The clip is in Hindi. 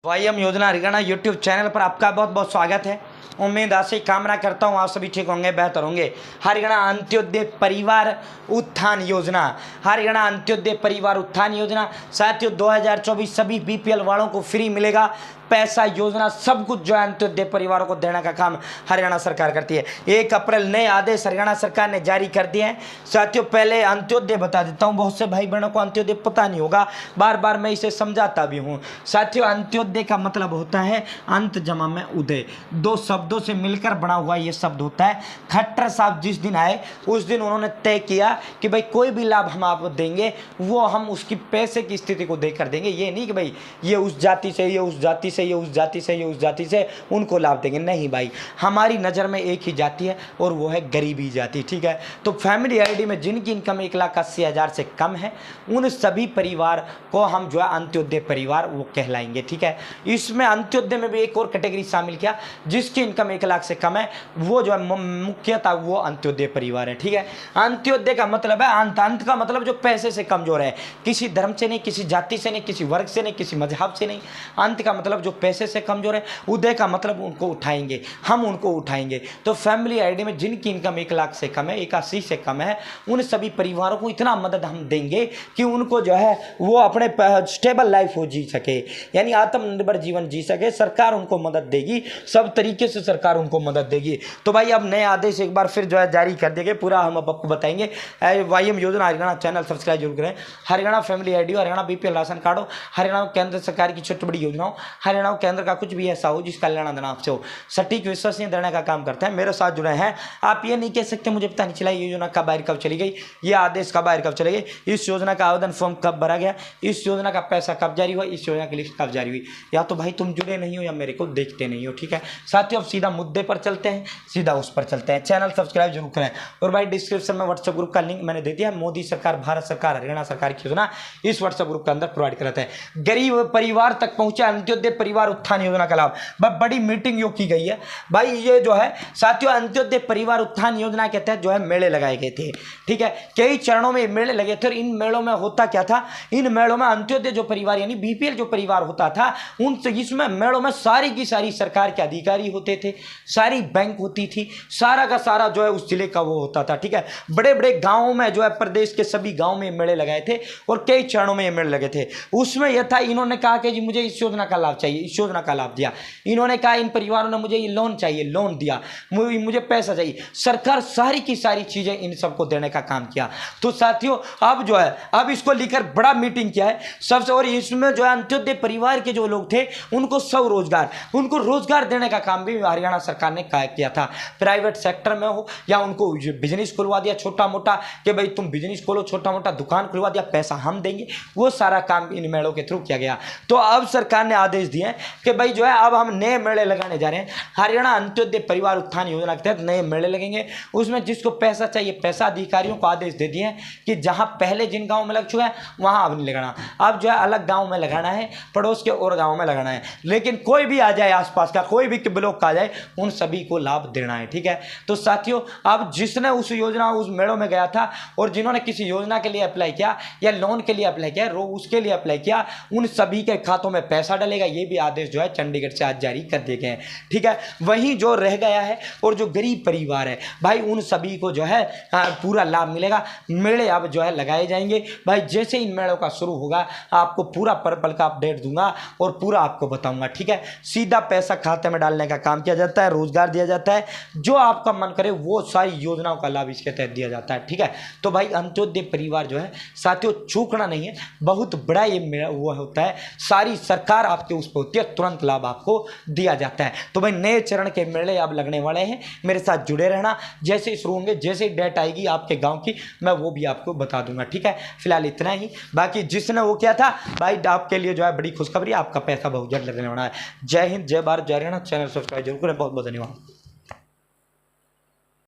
वाईएम योजना हरियाणा यूट्यूब चैनल पर आपका बहुत बहुत स्वागत है। उम्मीद आशा कामना करता हूँ आप सभी ठीक होंगे, बेहतर होंगे। हरियाणा अंत्योदय परिवार उत्थान योजना, हरियाणा अंत्योदय परिवार उत्थान योजना साथियों 2024 सभी बीपीएल वालों को फ्री मिलेगा। पैसा योजना सब कुछ जो है अंत्योदय परिवारों को देने का काम हरियाणा सरकार करती है। 1 अप्रैल नए आदेश हरियाणा सरकार ने जारी कर दिए हैं। साथियों पहले अंत्योदय बता देता हूँ, बहुत से भाई बहनों को अंत्योदय पता नहीं होगा, बार बार मैं इसे समझाता भी हूँ। साथियों अंत्योदय का मतलब होता है अंत जमा में उदय, 2 शब्दों से मिलकर बना हुआ ये शब्द होता है। खट्टर साहब जिस दिन आए उस दिन उन्होंने तय किया कि भाई कोई भी लाभ हम आपको देंगे वो हम उसकी पैसे की स्थिति को देखकर देंगे। ये नहीं कि भाई ये उस जाति से, ये उस जाति से, ये उस जाति से, ये उस जाति से उनको लाभ देंगे, नहीं भाई। हमारी नज़र में एक ही जाति है और वो है गरीबी जाति, ठीक है। तो फैमिली आईडी में जिनकी इनकम 1,80,000 से कम है उन सभी परिवार को हम जो है अंत्योदय परिवार वो कहलाएंगे, ठीक है। इसमें अंत्योदय में भी एक और कैटेगरी शामिल किया, जिसकी इनकम 1 लाख से कम है वो जो है मुख्यतः वो अंत्योदय परिवार है, ठीक है। अंत्योदय का मतलब है अंत, अंत का मतलब जो पैसे से कमजोर है, किसी धर्म से नहीं, किसी जाति से नहीं, किसी वर्ग से नहीं, किसी मजहब से नहीं। अंत का मतलब जो पैसे से कमजोर है, उदय का मतलब उनको उठाएंगे, हम उनको उठाएंगे। तो फैमिली आईडी में जिनकी इनकम 1 लाख से कम है, 81 से कम है, उन सभी परिवारों को इतना मदद हम देंगे कि उनको जो है वो अपने स्टेबल लाइफ हो जी सके, यानी आत्मनिर्भर जीवन जी सके। सरकार उनको मदद देगी, सब तरीके से सरकार उनको मदद देगी। तो भाई अब नए आदेश एक बार फिर जो है जारी कर देंगे, पूरा हम अब आपको बताएंगे। वाईएम योजना हरियाणा चैनल सब्सक्राइब जरूर करें। Haryana family ID, Haryana BPL ration card हो, हरियाणा केंद्र सरकार की छोटी बड़ी योजना हो, हरियाणा केंद्र का कुछ भी ऐसा हो जिसका लेना देना आपसे हो, सटीक विश्वसनीय देने का काम करते हैं, मेरे साथ जुड़े हैं। आप ये नहीं कह सकते मुझे पता नहीं चला ये योजना कब बाहर कब चली गई, ये आदेश कब बाहर कब चले गए, इस योजना का आवेदन फॉर्म कब भरा गया, इस योजना का पैसा कब जारी हुआ, इस योजना की लिस्ट कब जारी हुई। या तो भाई तुम जुड़े नहीं हो या मेरे को देखते नहीं हो, ठीक है। साथियों अब सीधा मुद्दे पर चलते हैं, सीधा उस पर चलते हैं। चैनल सब्सक्राइब जरूर करें और भाई डिस्क्रिप्शन में व्हाट्सएप ग्रुप का लिंक मैंने दे दिया। मोदी सरकार, भारत सरकार, हरियाणा सरकार की योजना इस व्हाट्सएप ग्रुप के अंदर प्रोवाइड कराते हैं। गरीब परिवार तक पहुंचा अंत्योदय परिवार उत्थान योजना का लाभ, बड़ी मीटिंग यो की गई है भाई। ये जो है साथियों अंत्योदय परिवार उत्थान योजना के तहत जो है मेले लगाए गए थे, ठीक है। कई चरणों में मेले लगे थे और इन मेलों में होता क्या था, इन मेलों में अंत्योदय जो परिवार यानी बीपीएल जो परिवार होता था उन इसमें मेलों में सारी की सारी सरकार के अधिकारी होते थे, सारी बैंक होती थी, सारा का सारा जो है उस जिले का वो होता था, ठीक है। बड़े बड़े गांवों में जो है प्रदेश के सभी गांव में मेले लगाए थे और कई चरणों में ये मेले लगे थे। उसमें यह था इन्होंने कहा कि जी मुझे इस योजना का लाभ चाहिए, इस योजना का लाभ दिया। इन्होंने कहा इन परिवारों ने मुझे ये लोन चाहिए, लोन दिया, मुझे पैसा चाहिए। सरकार सारी की सारी चीजें इन सबको देने का काम किया। तो साथियों अब जो है अब इसको लेकर बड़ा मीटिंग किया है सबसे, और इसमें जो है अंत्योदय परिवार के जो लोग थे उनको स्वरोजगार, उनको रोजगार देने का काम भी हरियाणा सरकार ने किया था। प्राइवेट सेक्टर में हो या उनको बिजनेस खुलवा दिया छोटा मोटा कि भाई तुम बिजनेस खोलो, छोटा मोटा दुकान खुलवा दिया, पैसा हम देंगे, वो सारा काम इन मेलों के थ्रू किया गया। तो अब सरकार ने आदेश दिए कि भाई जो है अब हम नए मेले लगाने जा रहे हैं। हरियाणा अंत्योदय परिवार उत्थान योजना के तहत नए मेले लगेंगे, उसमें जिसको पैसा चाहिए पैसा, अधिकारियों को आदेश दे दिए कि जहां पहले जिन गांव में लग चुका है वहां अब नहीं लगाना, अब जो है अलग गांव में लगाना है, पड़ोस के और गांव में लगाना है। लेकिन कोई भी आ जाए आसपास का, कोई भी ब्लॉक का आ जाए, उन सभी को लाभ देना है, ठीक है। तो साथियों अब जिसने उस योजना उस मेलों में गया था और जिन्होंने किसी योजना के लिए अप्लाई किया या लोन के लिए अप्लाई किया, उसके लिए अप्लाई किया, उन सभी के खातों में पैसा डलेगा। ये भी आदेश जो है चंडीगढ़ से आज जारी कर दिए गए हैं, ठीक है। वहीं जो रह गया है और जो गरीब परिवार है भाई उन सभी को जो है पूरा लाभ मिलेगा। मेले अब जो है लगाए जाएंगे भाई, जैसे इन मेलों का शुरू होगा आपको पूरा पल का अपडेट दूंगा और पूरा आपको बताऊंगा, ठीक है। सीधा पैसा खाते में डालने का काम किया जाता है, रोजगार दिया जाता है, जो आपका मन करे वो सारी योजनाओं का लाभ इसके तहत दिया जाता है, ठीक है। तो भाई अंत्योदय परिवार जो है साथियों चूकना नहीं है, बहुत बड़ा ये वो होता है, सारी सरकार आपके उस पर होती है, तुरंत लाभ आपको दिया जाता है। तो भाई नए चरण के मेले अब लगने वाले हैं, मेरे साथ जुड़े रहना। जैसे ही शुरू होंगे, जैसे ही डेट आएगी आपके गांव की, मैं वो भी आपको बता दूंगा, ठीक है। फिलहाल इतना ही, बाकी जिसने वो किया था भाई आपके लिए जो है बड़ी खुशखबरी, आपका पैसा बहुत जल्द लगने वाला है। जय हिंद, जय भारत, जय हरियाणा। चैनल सब्सक्राइब जरूर करें। बहुत बहुत धन्यवाद।